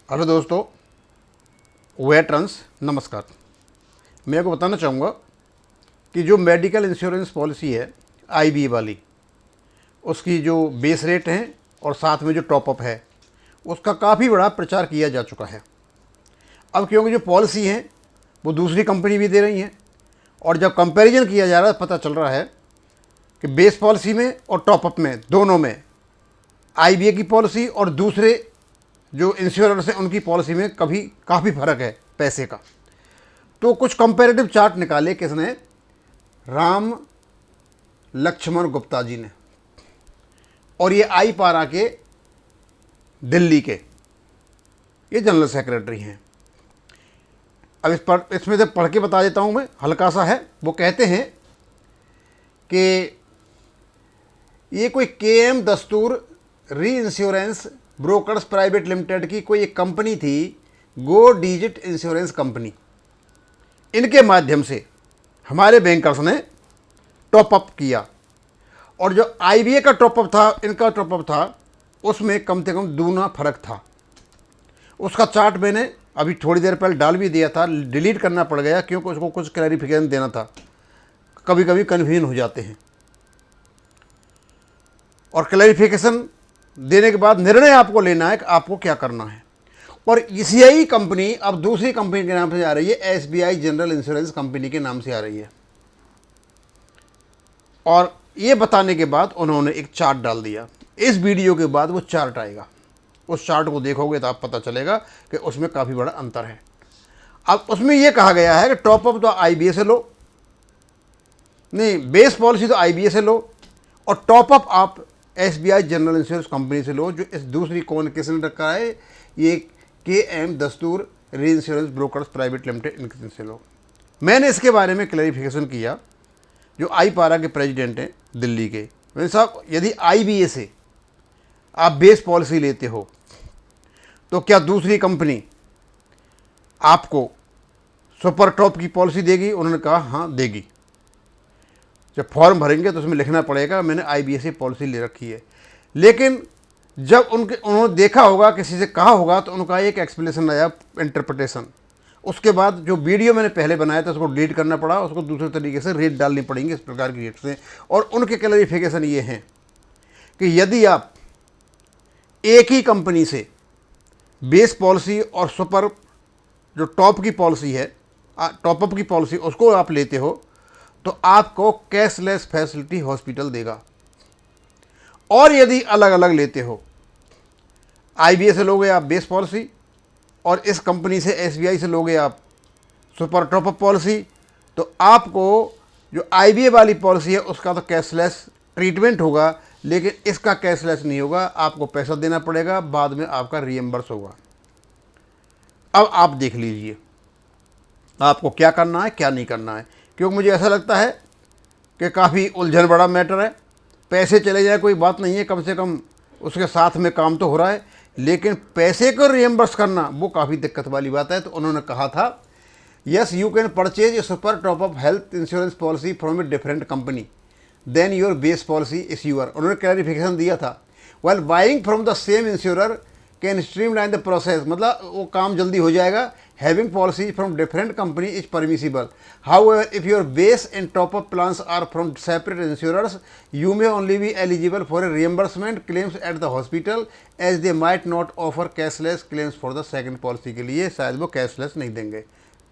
Hello दोस्तों, veterans नमस्कार। मैं आपको बताना चाहूँगा कि जो मेडिकल इंश्योरेंस पॉलिसी है आईबी वाली, उसकी जो बेस रेट है और साथ में जो टॉपअप है उसका काफ़ी बड़ा प्रचार किया जा चुका है। अब क्योंकि जो पॉलिसी है वो दूसरी कंपनी भी दे रही हैं और जब कंपैरिजन किया जा रहा है पता चल रहा है कि बेस पॉलिसी में और टॉपअप में दोनों में आईबीए की पॉलिसी और दूसरे जो इंश्योरेंस हैं उनकी पॉलिसी में काफ़ी फ़र्क है पैसे का। तो कुछ कंपैरेटिव चार्ट निकाले किसने, राम लक्ष्मण गुप्ता जी ने, और ये आई पारा के दिल्ली के ये जनरल सेक्रेटरी हैं। अब इसमें से पढ़ के बता देता हूँ मैं, हल्का सा है। वो कहते हैं कि ये कोई केएम दस्तूर री इंश्योरेंस ब्रोकर्स प्राइवेट लिमिटेड की कोई एक कंपनी थी, गो डिजिट इंश्योरेंस कंपनी। इनके माध्यम से हमारे बैंकर्स ने टॉपअप किया और जो आईबीए का टॉपअप था, इनका टॉपअप था, उसमें कम से कम दूना फर्क था। उसका चार्ट मैंने अभी थोड़ी देर पहले डाल भी दिया था, डिलीट करना पड़ गया क्योंकि उसको कुछ क्लैरिफिकेशन देना था। कभी कभी कन्फ्यूजन हो जाते हैं और क्लैरिफिकेशन देने के बाद निर्णय आपको लेना है कि आपको क्या करना है। और इसी कंपनी अब दूसरी कंपनी के नाम से आ रही है, एसबीआई जनरल इंश्योरेंस कंपनी के नाम से आ रही है। और ये बताने के बाद उन्होंने एक चार्ट डाल दिया। इस वीडियो के बाद वो चार्ट आएगा, उस चार्ट को देखोगे तो आप पता चलेगा कि उसमें काफ़ी बड़ा अंतर है। अब उसमें यह कहा गया है कि टॉपअप तो आईबीए से लो, नहीं बेस पॉलिसी तो आईबीए से लो, और टॉपअप आप एसबीआई जनरल इंश्योरेंस कंपनी से लो। जो इस दूसरी कौन किसने रखा है, ये केएम दस्तूर री इंश्योरेंस ब्रोकर्स प्राइवेट लिमिटेड, इनके से लो। मैंने इसके बारे में क्लैरिफिकेशन किया जो आई पारा के प्रेसिडेंट हैं दिल्ली के। मैंने साहब, यदि आईबीए से आप बेस पॉलिसी लेते हो तो क्या दूसरी कंपनी आपको सुपर टॉप की पॉलिसी देगी? उन्होंने कहा हाँ देगी। जब फॉर्म भरेंगे तो उसमें लिखना पड़ेगा मैंने आईबीए से पॉलिसी ले रखी है। लेकिन जब उन्होंने देखा होगा, किसी से कहा होगा, तो उनका एक एक्सप्लेनेशन आया, इंटरप्रिटेशन। उसके बाद जो वीडियो मैंने पहले बनाया था उसको डिलीट करना पड़ा, उसको दूसरे तरीके से रेट डालनी पड़ेंगी, इस प्रकार की रेट से। और उनके क्लैरिफिकेशन ये हैं कि यदि आप एक ही कंपनी से बेस पॉलिसी और सुपर जो टॉप की पॉलिसी है, टॉपअप की पॉलिसी, उसको आप लेते हो तो आपको कैशलेस फैसिलिटी हॉस्पिटल देगा। और यदि अलग अलग लेते हो, आईबीए से लोगे आप बेस पॉलिसी और इस कंपनी से एसबीआई से लोगे आप सुपर टॉपअप पॉलिसी, तो आपको जो आईबीए वाली पॉलिसी है उसका तो कैशलेस ट्रीटमेंट होगा, लेकिन इसका कैशलेस नहीं होगा, आपको पैसा देना पड़ेगा, बाद में आपका रीएम्बर्स होगा। अब आप देख लीजिए आपको क्या करना है क्या नहीं करना है, क्योंकि मुझे ऐसा लगता है कि काफ़ी उलझन बड़ा मैटर है। पैसे चले जाए कोई बात नहीं है, कम से कम उसके साथ में काम तो हो रहा है, लेकिन पैसे को रिएम्बर्स करना वो काफ़ी दिक्कत वाली बात है। तो उन्होंने कहा था yes you can purchase a super top up health insurance policy from a different company then your base policy is your. उन्होंने क्लैरिफिकेशन दिया था, well buying from the same insurer can streamline the process, मतलब वो काम जल्दी हो जाएगा। Having policies from different company is permissible. However, if your base and top-up plans are from separate insurers, you may only be eligible for a reimbursement claims at the hospital, as they might not offer cashless claims for the second policy के लिए शायद वो cashless नहीं देंगे।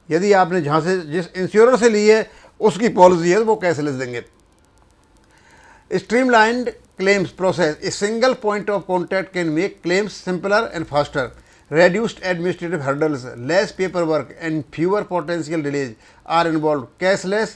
यदि आपने जहाँ से जिस इंश्योरर से ली है उसकी पॉलिसी है तो वो कैशलेस देंगे। Streamlined claims process, a single point of contact can make claims simpler and faster. Reduced administrative hurdles, less paperwork, and fewer potential delays are involved. Cashless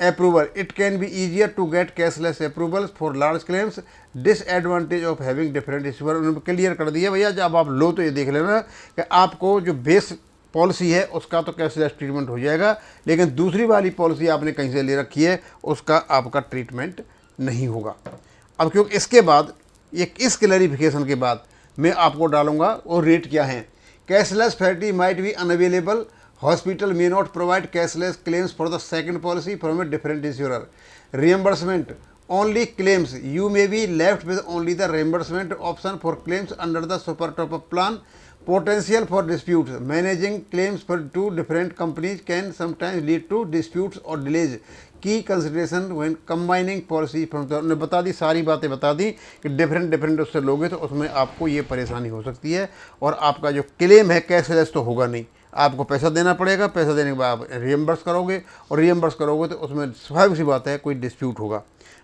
approval, it can be easier to get cashless approvals for large claims. Disadvantage of having different issuer, उन्होंने clear कर दिया भैया, जब आप लो तो ये देख लेना कि आपको जो बेस पॉलिसी है उसका तो कैशलेस ट्रीटमेंट हो जाएगा, लेकिन दूसरी वाली पॉलिसी आपने कहीं से ले रखी है उसका आपका ट्रीटमेंट नहीं होगा। अब क्योंकि इसके बाद इस क्लैरिफिकेशन के बाद मैं आपको डालूंगा वो रेट क्या है। Cashless facility might be unavailable, hospital may not provide cashless claims for the second policy from a different insurer. Reimbursement only claims, you may be left with only the reimbursement option for claims under the super top up plan Potential for disputes. Managing claims for two different companies can sometimes lead to disputes or delays. Key consideration when combining policy from the उन्होंने बता दी, सारी बातें बता दी कि different उससे लोगे तो उसमें आपको ये परेशानी हो सकती है और आपका जो क्लेम है कैशलेस तो होगा नहीं, आपको पैसा देना पड़ेगा, पैसा देने के बाद आप रियम्बर्स करोगे और रियम्बर्स करोगे तो उसमें स्वाभाविक सी बात है कोई डिस्प्यूट होगा।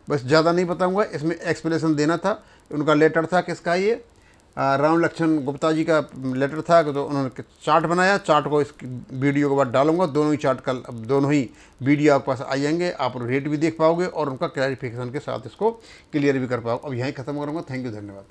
बस ज़्यादा नहीं बताऊँगा, इसमें एक्सप्लेनेशन देना था। उनका लेटर था किसका, ये राम लक्ष्मण गुप्ता जी का लेटर था, तो उन्होंने चार्ट बनाया। चार्ट को इस वीडियो के बाद डालूंगा, दोनों ही चार्ट कल दोनों ही वीडियो आपके पास आ जाएंगे, आप रेट भी देख पाओगे और उनका क्लैरिफिकेशन के साथ इसको क्लियर भी कर पाओगे। अब यहीं ख़त्म करूँगा। थैंक यू, धन्यवाद।